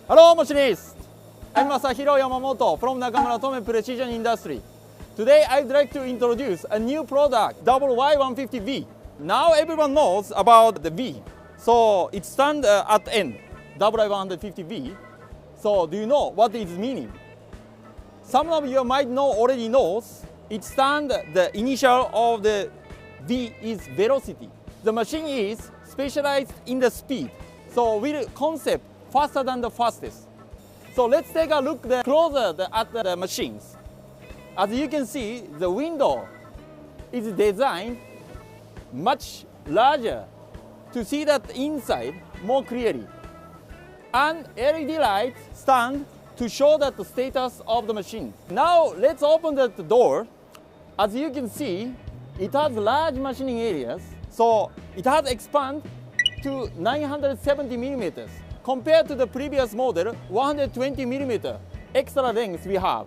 Hello machinists! I'm Masahiro Yamamoto from Nakamura-Tome Precision Industry. Today I'd like to introduce a new product, WY-150V. Now everyone knows about the V. So it stands at the end, WY-150V. So do you know what its meaning? Some of you might already knows it stands the initial of the V is velocity. The machine is specialized in the speed. So we concept faster than the fastest. So let's take a look closer at the machines. As you can see, the window is designed much larger to see that inside more clearly. And LED lights stand to show that the status of the machine. Now let's open the door. As you can see, it has large machining areas. So it has expanded to 970 millimeters. Compared to the previous model, 120 millimeter extra length we have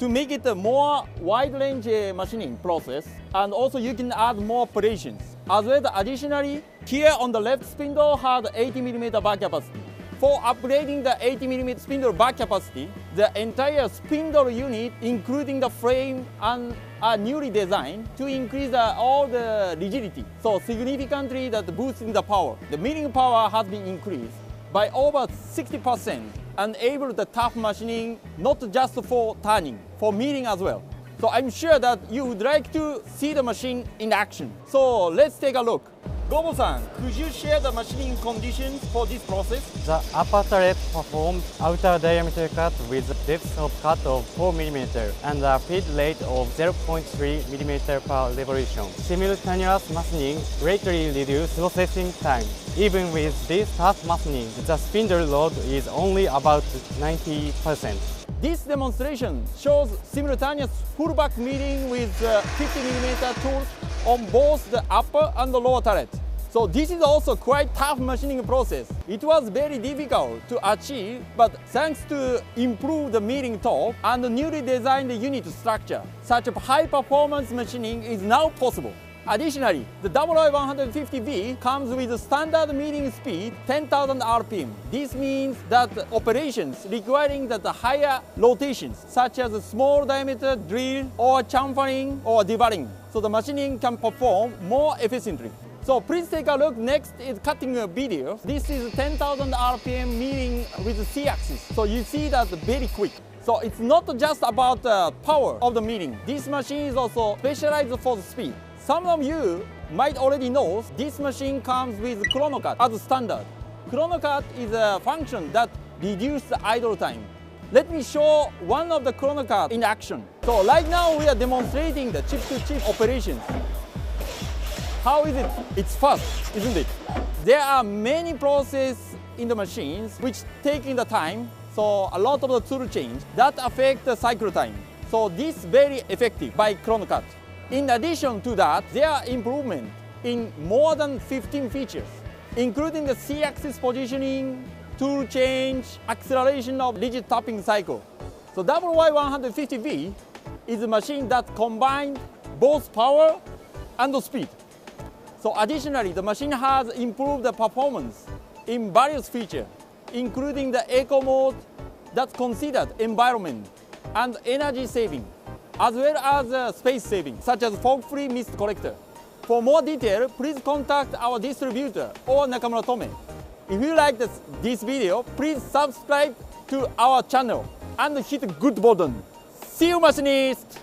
to make it a more wide range machining process, and also you can add more operations. As well, additionally, here on the left spindle has 80 millimeter bar capacity. For upgrading the 80 millimeter spindle bar capacity, the entire spindle unit, including the frame, and are newly designed to increase all the rigidity. So significantly that boosting the power. The milling power has been increased by over 60% and able the tough machining, not just for turning, for milling as well. So I'm sure that you would like to see the machine in action. So let's take a look. Gobo-san, could you share the machining conditions for this process? The upper turret performed outer diameter cut with depth of cut of 4 mm and a feed rate of 0.3 mm per revolution. Simultaneous machining greatly reduces processing time. Even with this tough machining, the spindle load is only about 90%. This demonstration shows simultaneous full-back milling with 50 mm tools on both the upper and the lower turret. So this is also quite tough machining process. It was very difficult to achieve, but thanks to improved milling top and newly designed unit structure, such high performance machining is now possible. Additionally, the WY-150V comes with a standard milling speed 10,000 RPM. This means that operations requiring the higher rotations, such as a small diameter drill or chamfering or deburring, so the machining can perform more efficiently. So please take a look. Next is cutting a video. This is 10,000 RPM milling with the C-axis. So you see that very quick. So it's not just about the power of the milling. This machine is also specialized for the speed. Some of you might already know this machine comes with chronocut as standard. Chronocut is a function that reduces the idle time. Let me show one of the chronocut in action. So right now we are demonstrating the chip-to-chip operations. How is it? It's fast, isn't it? There are many processes in the machines which take in the time, so a lot of the tool change that affect the cycle time. So this is very effective by chronocut. In addition to that, there are improvements in more than 15 features, including the C-axis positioning, tool change, acceleration of rigid tapping cycle. So WY-150V is a machine that combines both power and speed. So additionally, the machine has improved the performance in various features, including the eco mode that's considered environment and energy saving, as well as space saving, such as fog-free mist collector. For more detail, please contact our distributor or Nakamura-Tome. If you like this video, please subscribe to our channel and hit the good button. See you, machinists!